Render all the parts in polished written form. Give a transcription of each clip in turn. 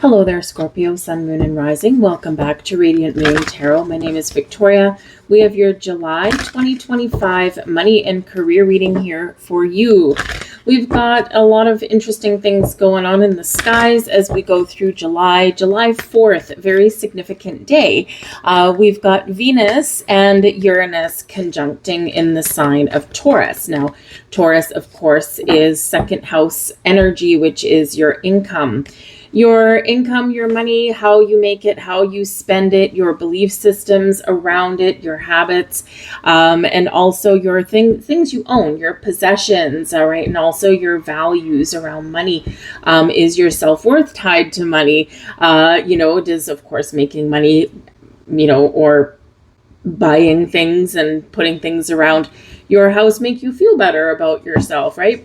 Hello there, Scorpio, Sun, Moon, and Rising. Welcome back to Radiant Moon Tarot. My name is Victoria. We have your July 2025 money and career reading here for you. We've got a lot of interesting things going on in the skies as we go through July. July 4th, very significant day. We've got Venus and Uranus conjuncting in the sign of Taurus. Now, Taurus, of course, is second house energy, which is your income. Your income, your money, how you make it, how you spend it, your belief systems around it, your habits, and also your things you own, your possessions, all right, and also your values around money. Is your self-worth tied to money? Does, of course, making money, or buying things and putting things around your house make you feel better about yourself, right?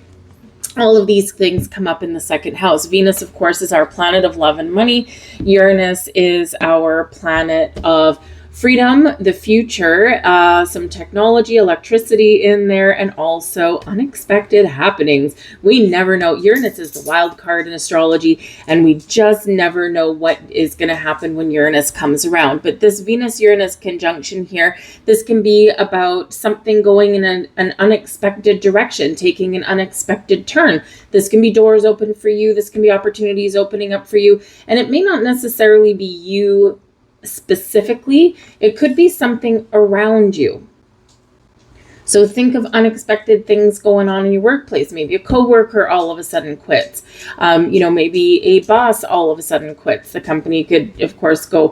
All of these things come up in the second house. Venus, of course, is our planet of love and money. Uranus is our planet of freedom, the future, some technology, electricity in there, and also unexpected happenings. We never know. Uranus is the wild card in astrology, and we just never know what is going to happen when Uranus comes around. But this Venus-Uranus conjunction here, this can be about something going in an unexpected direction, taking an unexpected turn. This can be doors open for you. This can be opportunities opening up for you. And it may not necessarily be you specifically, it could be something around you. So think of unexpected things going on in your workplace. Maybe a coworker all of a sudden quits. Maybe a boss all of a sudden quits. The company could, of course, go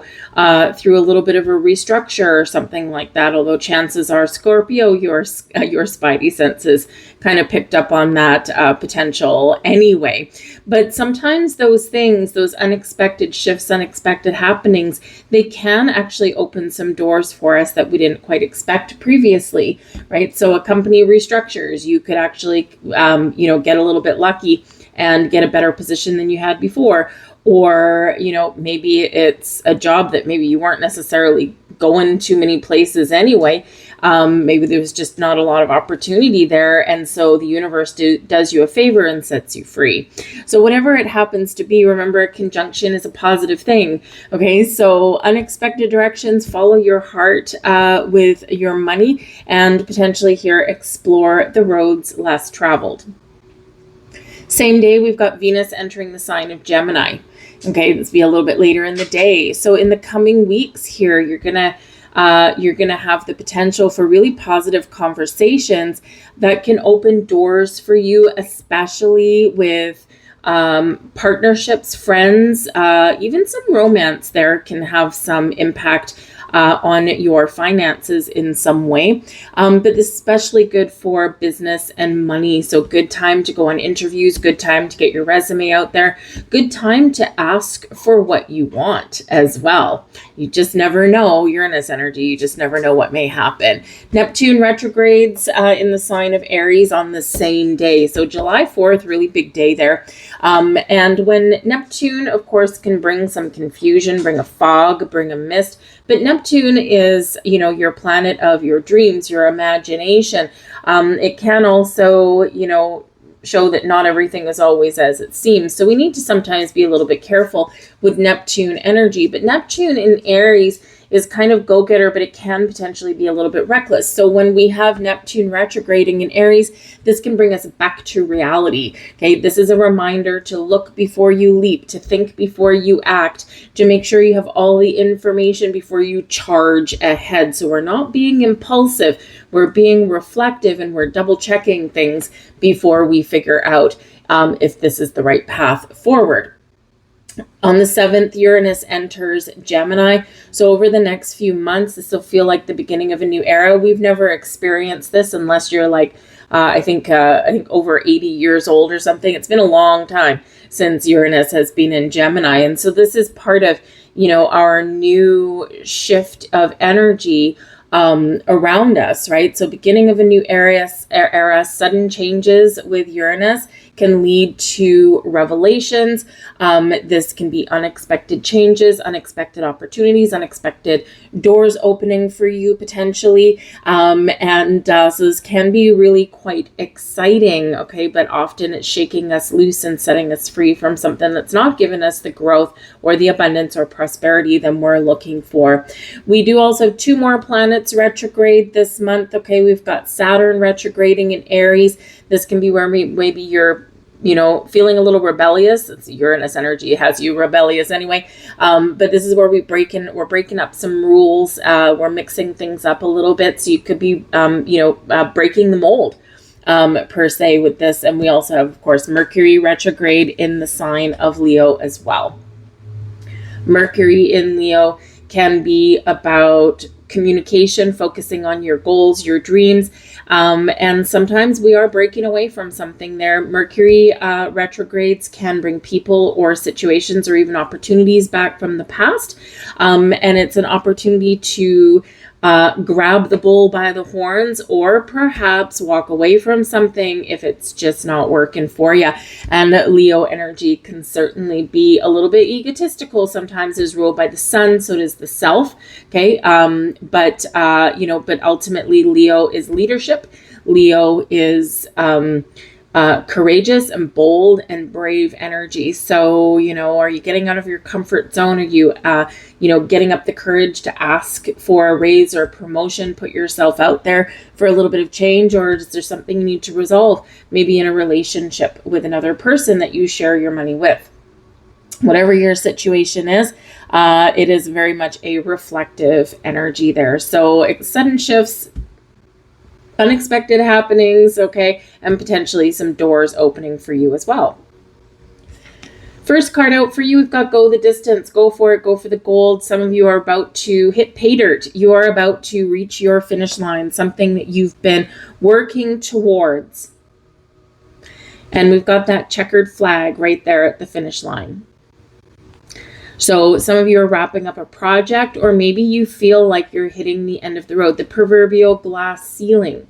through a little bit of a restructure or something like that. Although chances are, Scorpio, your spidey senses kind of picked up on that potential anyway. But sometimes those things, those unexpected shifts, unexpected happenings, they can actually open some doors for us that we didn't quite expect previously, right? So a company restructures, you could actually, get a little bit lucky and get a better position than you had before. Or, maybe it's a job that maybe you weren't necessarily going to many places anyway. Maybe there was just not a lot of opportunity there. And so the universe does you a favor and sets you free. So whatever it happens to be, remember, a conjunction is a positive thing. Okay, so unexpected directions, follow your heart with your money, and potentially here explore the roads less traveled. Same day, we've got Venus entering the sign of Gemini. Okay, this will be a little bit later in the day. So in the coming weeks here, you're gonna have the potential for really positive conversations that can open doors for you, especially with partnerships, friends, even some romance there can have some impact on your finances in some way. But this is especially good for business and money. So good time to go on interviews, good time to get your resume out there, good time to ask for what you want as well. You just never know. Uranus energy, you just never know what may happen. Neptune retrogrades in the sign of Aries on the same day. So July 4th, really big day there. And when Neptune, of course, can bring some confusion, bring a fog, bring a mist, but Neptune is, your planet of your dreams, your imagination. It can also, show that not everything is always as it seems. So we need to sometimes be a little bit careful with Neptune energy. But Neptune in Aries is kind of go-getter, but it can potentially be a little bit reckless. So when we have Neptune retrograding in Aries, this can bring us back to reality. Okay, this is a reminder to look before you leap, to think before you act, to make sure you have all the information before you charge ahead. So we're not being impulsive, we're being reflective, and we're double checking things before we figure out if this is the right path forward. On the 7th, Uranus enters Gemini. So over the next few months, this will feel like the beginning of a new era. We've never experienced this unless you're like, I think over 80 years old or something. It's been a long time since Uranus has been in Gemini. And so this is part of, our new shift of energy around us, right? So beginning of a new era, sudden changes with Uranus can lead to revelations. This can be unexpected changes, unexpected opportunities, unexpected doors opening for you potentially. So this can be really quite exciting, okay? But often it's shaking us loose and setting us free from something that's not giving us the growth or the abundance or prosperity that we're looking for. We do also have 2 more planets retrograde this month, okay? We've got Saturn retrograding in Aries. This can be where maybe you're feeling a little rebellious. It's Uranus energy, has you rebellious anyway. But this is where we're breaking up some rules. We're mixing things up a little bit. So you could be, breaking the mold, per se with this. And we also have, of course, Mercury retrograde in the sign of Leo as well. Mercury in Leo can be about communication, focusing on your goals, your dreams. And sometimes we are breaking away from something there. Mercury retrogrades can bring people or situations or even opportunities back from the past. And it's an opportunity to grab the bull by the horns, or perhaps walk away from something if it's just not working for you. And Leo energy can certainly be a little bit egotistical. Sometimes is ruled by the sun, so does the self. Okay. But ultimately Leo is leadership. Leo is, courageous and bold and brave energy. So, are you getting out of your comfort zone? Are you, getting up the courage to ask for a raise or a promotion, put yourself out there for a little bit of change? Or is there something you need to resolve, maybe in a relationship with another person that you share your money with? Whatever your situation is, it is very much a reflective energy there. So sudden shifts, unexpected happenings, okay, and potentially some doors opening for you as well. First card out for you, we've got go the distance. Go for it. Go for the gold. Some of you are about to hit pay dirt. You are about to reach your finish line, something that you've been working towards. And we've got that checkered flag right there at the finish line. So some of you are wrapping up a project, or maybe you feel like you're hitting the end of the road, the proverbial glass ceiling,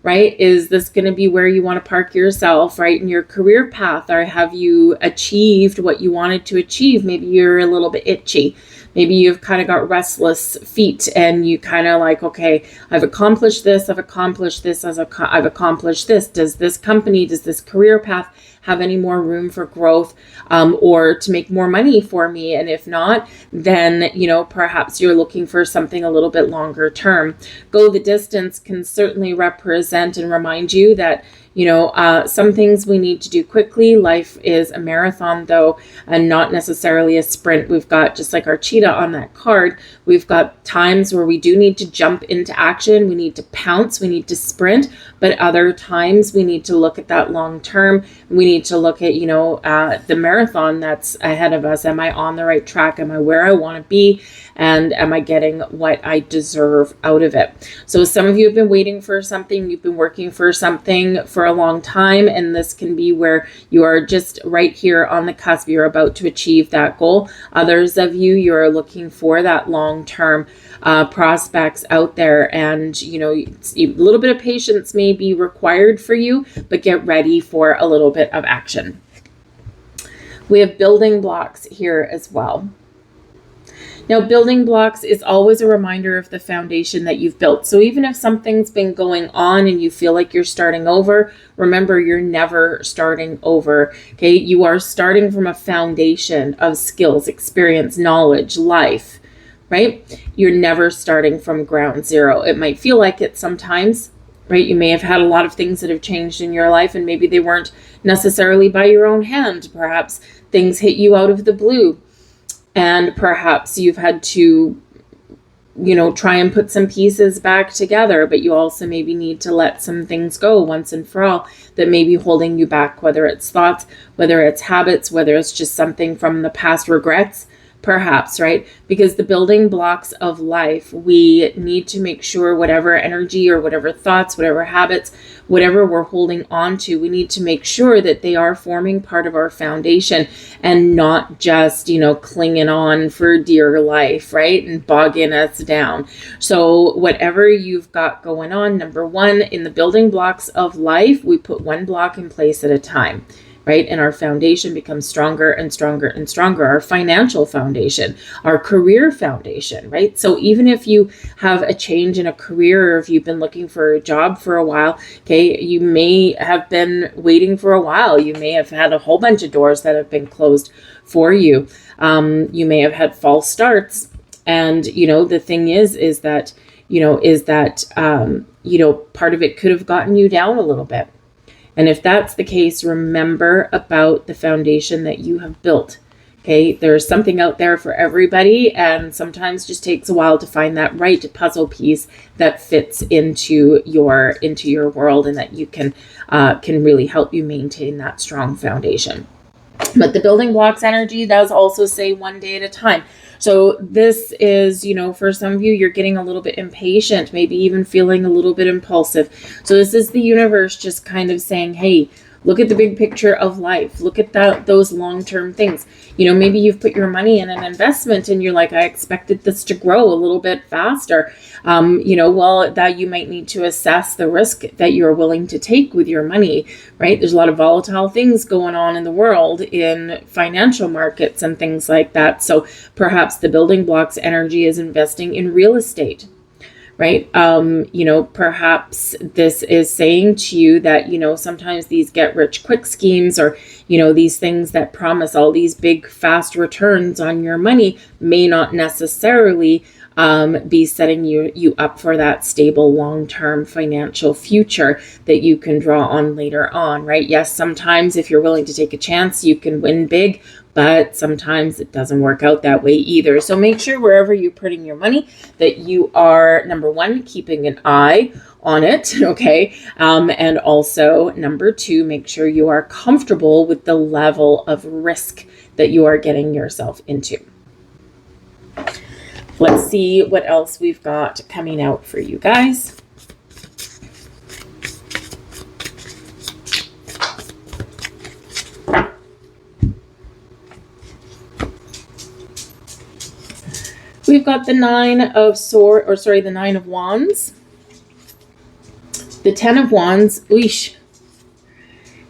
right? Is this going to be where you want to park yourself, right, in your career path? Or have you achieved what you wanted to achieve? Maybe you're a little bit itchy. Maybe you've kind of got restless feet and you kind of like, okay, I've accomplished this, I've accomplished this, I've accomplished this. Does this company, does this career path have any more room for growth, or to make more money for me? And if not, then, perhaps you're looking for something a little bit longer term. Go the distance can certainly represent and remind you that, some things we need to do quickly. Life is a marathon, though, and not necessarily a sprint. We've got, just like our cheetah on that card, we've got times where we do need to jump into action. We need to pounce. We need to sprint. But other times we need to look at that long term. We need to look at, the marathon that's ahead of us. Am I on the right track? Am I where I want to be? And am I getting what I deserve out of it? So some of you have been waiting for something. You've been working for something for a long time. And this can be where you are just right here on the cusp. You're about to achieve that goal. Others of you, you're looking for that long-term prospects out there. And, a little bit of patience may be required for you, but get ready for a little bit of action. We have building blocks here as well. Now, building blocks is always a reminder of the foundation that you've built. So even if something's been going on and you feel like you're starting over, remember, you're never starting over, okay? You are starting from a foundation of skills, experience, knowledge, life, right? You're never starting from ground zero. It might feel like it sometimes, right? You may have had a lot of things that have changed in your life, and maybe they weren't necessarily by your own hand. Perhaps things hit you out of the blue. And perhaps you've had to, try and put some pieces back together, but you also maybe need to let some things go once and for all that may be holding you back, whether it's thoughts, whether it's habits, whether it's just something from the past, regrets, perhaps, right? Because the building blocks of life, we need to make sure whatever energy or whatever thoughts, whatever habits, whatever we're holding on to, we need to make sure that they are forming part of our foundation and not just, clinging on for dear life, right? And bogging us down. So whatever you've got going on, number one, in the building blocks of life, we put one block in place at a time. right? And our foundation becomes stronger and stronger and stronger. Our financial foundation, our career foundation, right? So even if you have a change in a career, or if you've been looking for a job for a while, okay, you may have been waiting for a while. You may have had a whole bunch of doors that have been closed for you. You may have had false starts. And, the thing is that, part of it could have gotten you down a little bit. And if that's the case, remember about the foundation that you have built. Okay, there's something out there for everybody, and sometimes just takes a while to find that right puzzle piece that fits into your world, and that you can really help you maintain that strong foundation. But the building blocks energy does also say one day at a time. So this is, for some of you, you're getting a little bit impatient, maybe even feeling a little bit impulsive. So this is the universe just kind of saying, hey, look at the big picture of life. Look at those long-term things. Maybe you've put your money in an investment and you're like, I expected this to grow a little bit faster. That you might need to assess the risk that you're willing to take with your money, right? There's a lot of volatile things going on in the world, in financial markets and things like that. So perhaps the building blocks energy is investing in real estate. Right? Perhaps this is saying to you that, sometimes these get rich quick schemes, or, these things that promise all these big fast returns on your money may not necessarily be setting you up for that stable long-term financial future that you can draw on later on, right? Yes, sometimes if you're willing to take a chance, you can win big, but sometimes it doesn't work out that way either. So make sure wherever you're putting your money that you are, number one, keeping an eye on it, okay? And also, number two, make sure you are comfortable with the level of risk that you are getting yourself into. Let's see what else we've got coming out for you guys. We've got the Nine of Wands, the Ten of Wands,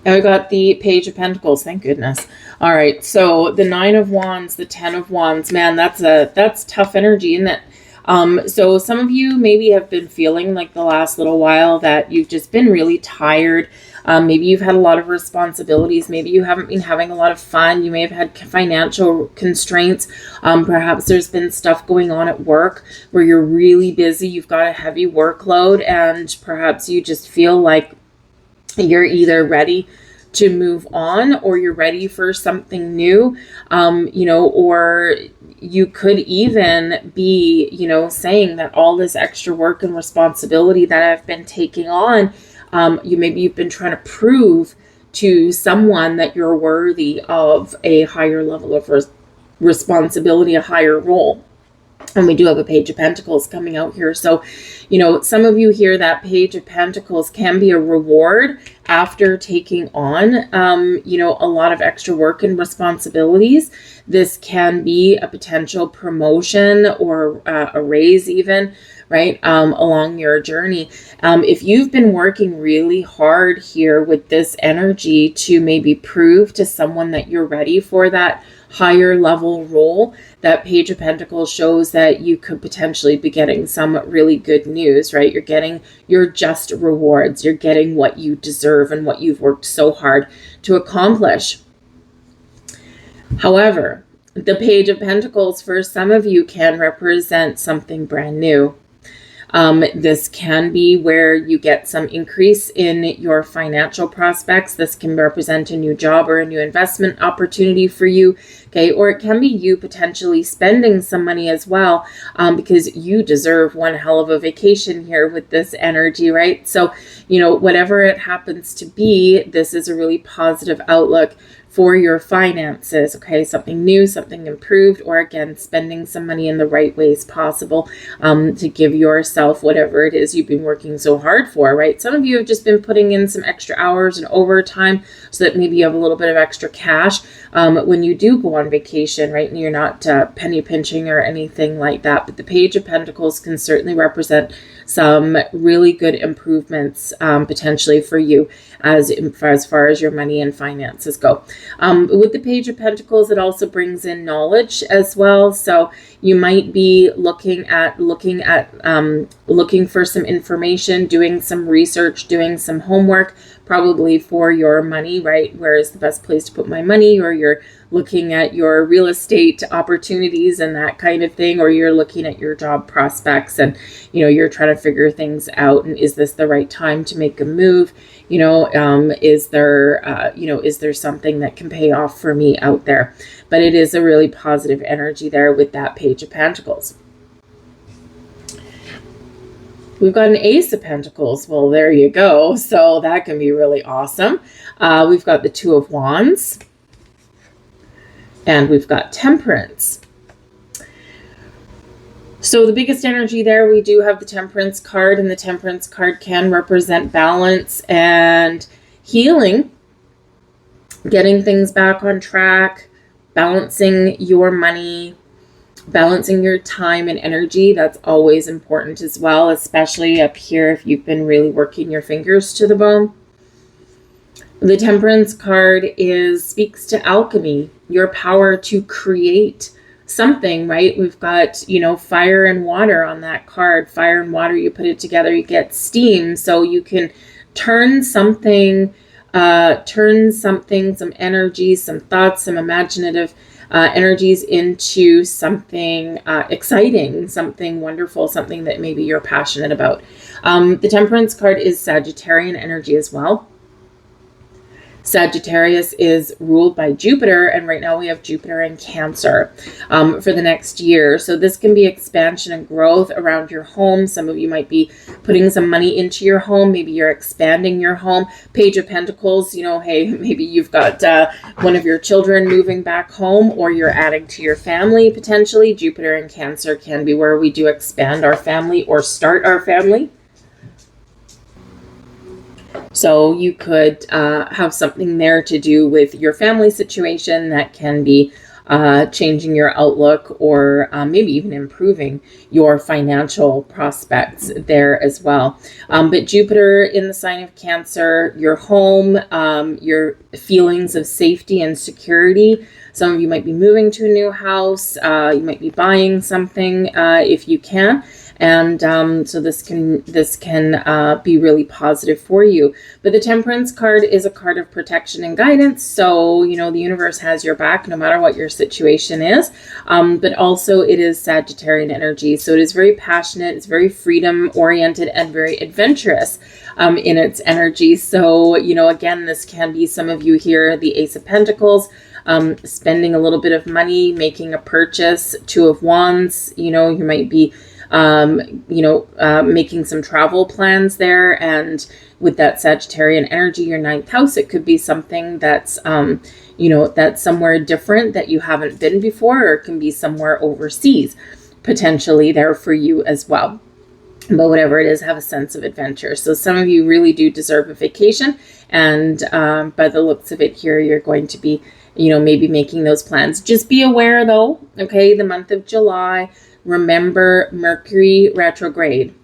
and we got the Page of Pentacles, thank goodness. All right, so the Nine of Wands, the Ten of Wands, man, that's tough energy, isn't it? So some of you maybe have been feeling like the last little while that you've just been really tired. Maybe you've had a lot of responsibilities. Maybe you haven't been having a lot of fun. You may have had financial constraints. Perhaps there's been stuff going on at work where you're really busy. You've got a heavy workload, and perhaps you just feel like you're either ready to move on, or you're ready for something new, or you could even be, saying that all this extra work and responsibility that I've been taking on, you've been trying to prove to someone that you're worthy of a higher level of responsibility, a higher role. And we do have a Page of Pentacles coming out here. So, some of you here, that Page of Pentacles can be a reward after taking on, a lot of extra work and responsibilities. This can be a potential promotion or a raise even, right, along your journey. If you've been working really hard here with this energy to maybe prove to someone that you're ready for that higher level role, that Page of Pentacles shows that you could potentially be getting some really good news, right? You're getting your just rewards. You're getting what you deserve and what you've worked so hard to accomplish. However, the Page of Pentacles for some of you can represent something brand new. This can be where you get some increase in your financial prospects. This can represent a new job or a new investment opportunity for you, okay? Or it can be you potentially spending some money as well, because you deserve one hell of a vacation here with this energy, right? So, whatever it happens to be, this is a really positive outlook for your finances, okay? Something new, something improved, or again, spending some money in the right ways possible to give yourself whatever it is you've been working so hard for, right? Some of you have just been putting in some extra hours and overtime so that maybe you have a little bit of extra cash when you do go on vacation, right? And you're not penny pinching or anything like that. But the Page of Pentacles can certainly represent some really good improvements potentially for you as far as your money and finances go. With the Page of Pentacles, it also brings in knowledge as well. So you might be looking for some information, doing some research, doing some homework, probably for your money, right? Where is the best place to put my money? Or you're looking at your real estate opportunities and that kind of thing, or you're looking at your job prospects and, you're trying to figure things out. And is this the right time to make a move? Is there something that can pay off for me out there? But it is a really positive energy there with that Page of Pentacles. We've got an Ace of Pentacles. Well, there you go. So that can be really awesome. We've got the Two of Wands. And we've got Temperance. So the biggest energy there, we do have the Temperance card, and the Temperance card can represent balance and healing, getting things back on track, balancing your money, balancing your time and energy. That's always important as well, especially up here if you've been really working your fingers to the bone. The Temperance card speaks to alchemy, your power to create something, right? We've got, fire and water on that card. Fire and water, you put it together, you get steam. So you can turn something, some energy, some thoughts, some imaginative energies into something exciting, something wonderful, something that maybe you're passionate about. The Temperance card is Sagittarian energy as well. Sagittarius is ruled by Jupiter, and right now we have Jupiter in Cancer for the next year. So this can be expansion and growth around your home. Some of you might be putting some money into your home. Maybe you're expanding your home. Page of Pentacles, hey, maybe you've got one of your children moving back home, or you're adding to your family potentially. Jupiter in Cancer can be where we do expand our family or start our family. So you could have something there to do with your family situation that can be changing your outlook, or maybe even improving your financial prospects there as well. But Jupiter in the sign of Cancer, your home, your feelings of safety and security. Some of you might be moving to a new house. You might be buying something if you can. And so this can be really positive for you. But the Temperance card is a card of protection and guidance. So, the universe has your back no matter what your situation is. But also it is Sagittarian energy. So it is very passionate. It's very freedom oriented and very adventurous in its energy. So, again, this can be some of you here, the Ace of Pentacles, spending a little bit of money, making a purchase. Two of Wands, you might be making some travel plans there. And with that Sagittarian energy, your 9th house, it could be something that's, that's somewhere different that you haven't been before, or it can be somewhere overseas potentially there for you as well. But whatever it is, have a sense of adventure. So some of you really do deserve a vacation. And by the looks of it here, you're going to be, maybe making those plans. Just be aware though, okay, the month of July, remember Mercury retrograde.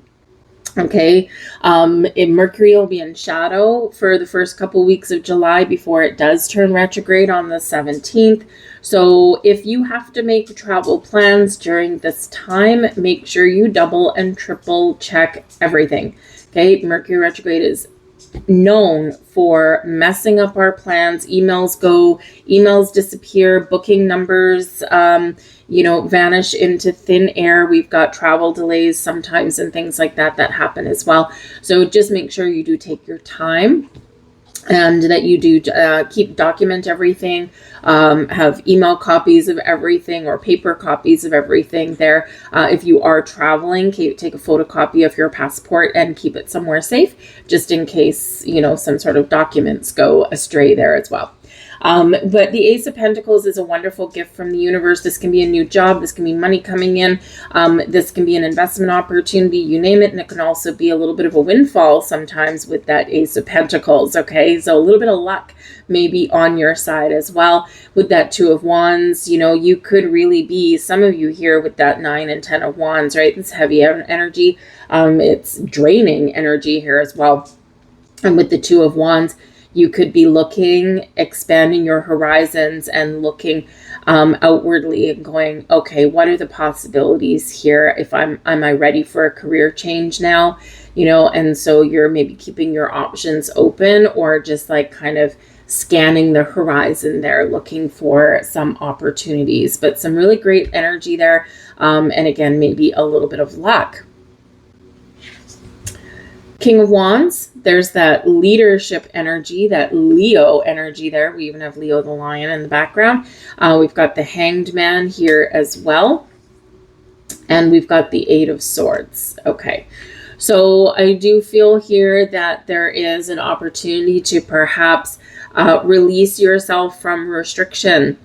Okay, Mercury will be in shadow for the first couple weeks of July before it does turn retrograde on the 17th. So if you have to make travel plans during this time, make sure you double and triple check everything. Okay, Mercury retrograde is known for messing up our plans. Emails disappear, booking numbers vanish into thin air. We've got travel delays sometimes and things like that happen as well. So just make sure you do take your time, and that you do document everything, have email copies of everything or paper copies of everything there. If you are traveling, take a photocopy of your passport and keep it somewhere safe, just in case, some sort of documents go astray there as well. But the Ace of Pentacles is a wonderful gift from the universe. This can be a new job. This can be money coming in. This can be an investment opportunity, you name it. And it can also be a little bit of a windfall sometimes with that Ace of Pentacles. Okay, so a little bit of luck maybe on your side as well. With that Two of Wands, you know, you could really be, some of you here with that 9 and 10 of Wands, right? It's heavy energy. It's draining energy here as well. And with the Two of Wands, you could be looking, expanding your horizons and looking outwardly and going, okay, what are the possibilities here? Am I ready for a career change now? You know, and so you're maybe keeping your options open, or just like kind of scanning the horizon there, looking for some opportunities, but some really great energy there. And again, maybe a little bit of luck. King of Wands, there's that leadership energy, that Leo energy there. We even have Leo the Lion in the background. We've got the Hanged Man here as well. And we've got the Eight of Swords. Okay, so I do feel here that there is an opportunity to perhaps release yourself from restriction.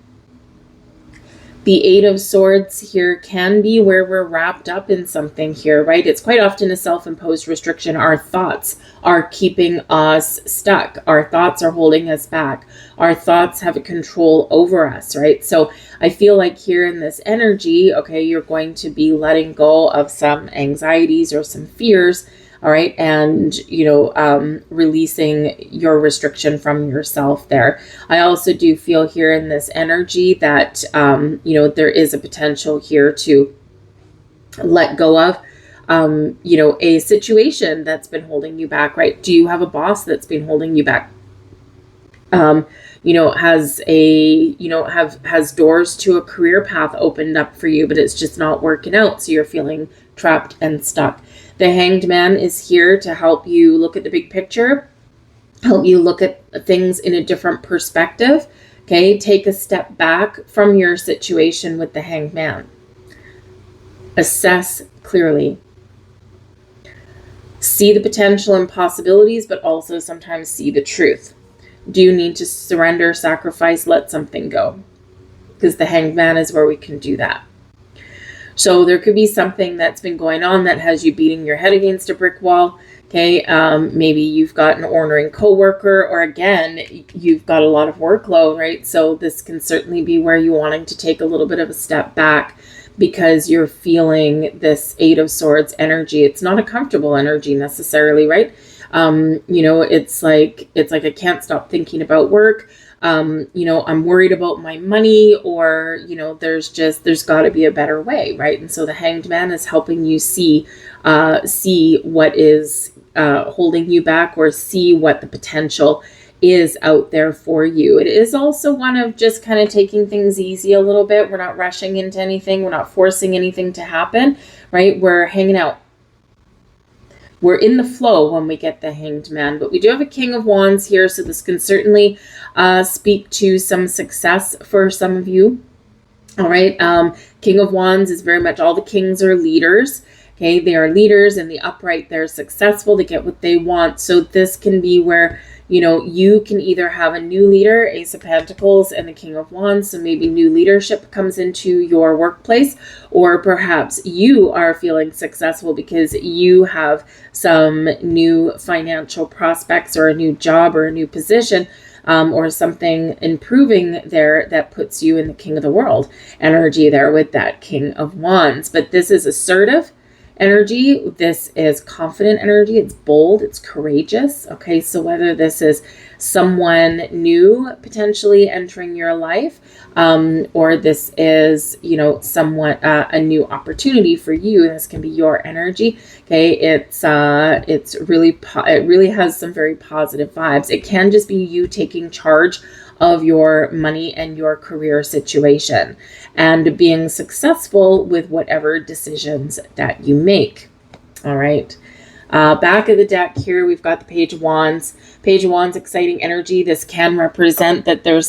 The Eight of Swords here can be where we're wrapped up in something here, right? It's quite often a self-imposed restriction. Our thoughts are keeping us stuck. Our thoughts are holding us back. Our thoughts have a control over us, right? So I feel like here in this energy, okay, you're going to be letting go of some anxieties or some fears, all right, and, you know, releasing your restriction from yourself there. I also do feel here in this energy that, you know, there is a potential here to let go of, you know, a situation that's been holding you back, right? Do you have a boss that's been holding you back? You know, has doors to a career path opened up for you, but it's just not working out. So you're feeling trapped and stuck. The Hanged Man is here to help you look at the big picture, help you look at things in a different perspective. Okay, take a step back from your situation with the Hanged Man. Assess clearly. See the potential and possibilities, but also sometimes see the truth. Do you need to surrender, sacrifice, let something go? Because the Hanged Man is where we can do that. So there could be something that's been going on that has you beating your head against a brick wall. Okay, maybe you've got an ornery coworker, or again, you've got a lot of workload, right? So this can certainly be where you're wanting to take a little bit of a step back because you're feeling this Eight of Swords energy. It's not a comfortable energy necessarily, right? You know, it's like I can't stop thinking about work. You know, I'm worried about my money, or, you know, there's got to be a better way, right? And so the Hanged Man is helping you see what is holding you back, or see what the potential is out there for you. It is also one of just kind of taking things easy a little bit. We're not rushing into anything. We're not forcing anything to happen, right? We're hanging out. We're in the flow when we get the Hanged Man, but we do have a King of Wands here, so this can certainly speak to some success for some of you. All right, King of Wands is very much, all the kings are leaders. Okay, they are leaders in the upright. They're successful. They get what they want. So this can be where, you know, you can either have a new leader, Ace of Pentacles and the King of Wands. So maybe new leadership comes into your workplace, or perhaps you are feeling successful because you have some new financial prospects, or a new job, or a new position, or something improving there that puts you in the King of the World energy there with that King of Wands. But this is assertive energy. This is confident energy. It's bold. It's courageous. Okay, so whether this is someone new potentially entering your life, or this is, you know, somewhat a new opportunity for you, this can be your energy. Okay, it really has some very positive vibes. It can just be you taking charge of your money and your career situation, and being successful with whatever decisions that you make. All right. Back of the deck here, we've got the Page of Wands. Page of Wands, exciting energy. This can represent that there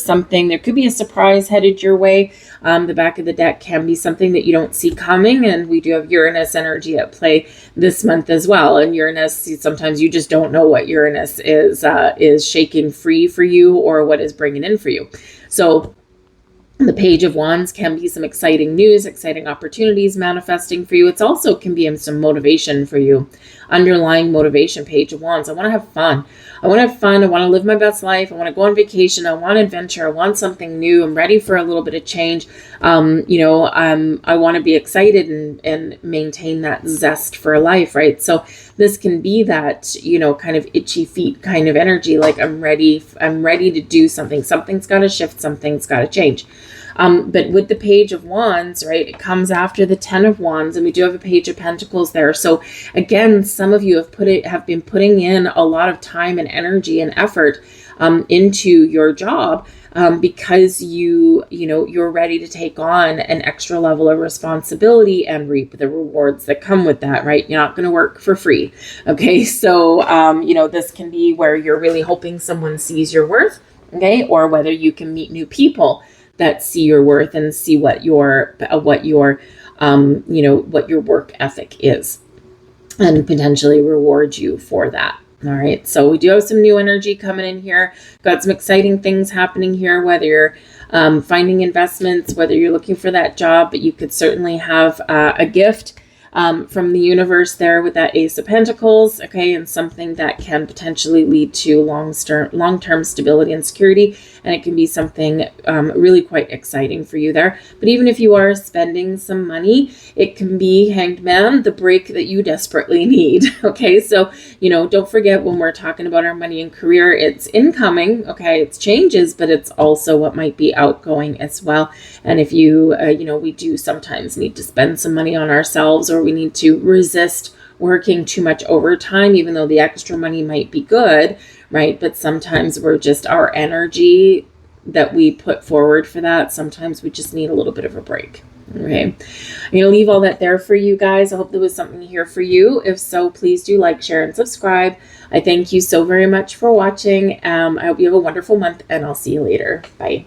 could be a surprise headed your way. The back of the deck can be something that you don't see coming, and we do have Uranus energy at play this month as well. And Uranus, sometimes you just don't know what Uranus is shaking free for you or what is bringing in for you. So the Page of Wands can be some exciting news, exciting opportunities manifesting for you. It's also can be some motivation for you, underlying motivation. Page of Wands. I want to have fun. I want to have fun. I want to live my best life. I want to go on vacation. I want adventure. I want something new. I'm ready for a little bit of change. I want to be excited and maintain that zest for life, right? So this can be that, kind of itchy feet kind of energy. Like I'm ready to do something. Something's got to shift. Something's got to change. But with the Page of Wands, right, it comes after the Ten of Wands, and we do have a Page of Pentacles there. So again, some of you have been putting in a lot of time and energy and effort into your job because you're ready to take on an extra level of responsibility and reap the rewards that come with that, right? You're not going to work for free. Okay. So, this can be where you're really hoping someone sees your worth. Okay. Or whether you can meet new people that see your worth and see what your work ethic is, and potentially reward you for that. All right. So we do have some new energy coming in here. Got some exciting things happening here, whether you're finding investments, whether you're looking for that job, but you could certainly have a gift from the universe there with that Ace of Pentacles, okay, and something that can potentially lead to long-term stability and security, and it can be something really quite exciting for you there. But even if you are spending some money, it can be, Hanged Man, the break that you desperately need, okay? So, don't forget when we're talking about our money and career, it's incoming, okay, it's changes, but it's also what might be outgoing as well. And if you, we do sometimes need to spend some money on ourselves, or we need to resist working too much overtime, even though the extra money might be good, right? But sometimes our energy that we put forward for that, sometimes we just need a little bit of a break. Okay. I'm going to leave all that there for you guys. I hope there was something here for you. If so, please do like, share, and subscribe. I thank you so very much for watching. I hope you have a wonderful month, and I'll see you later. Bye.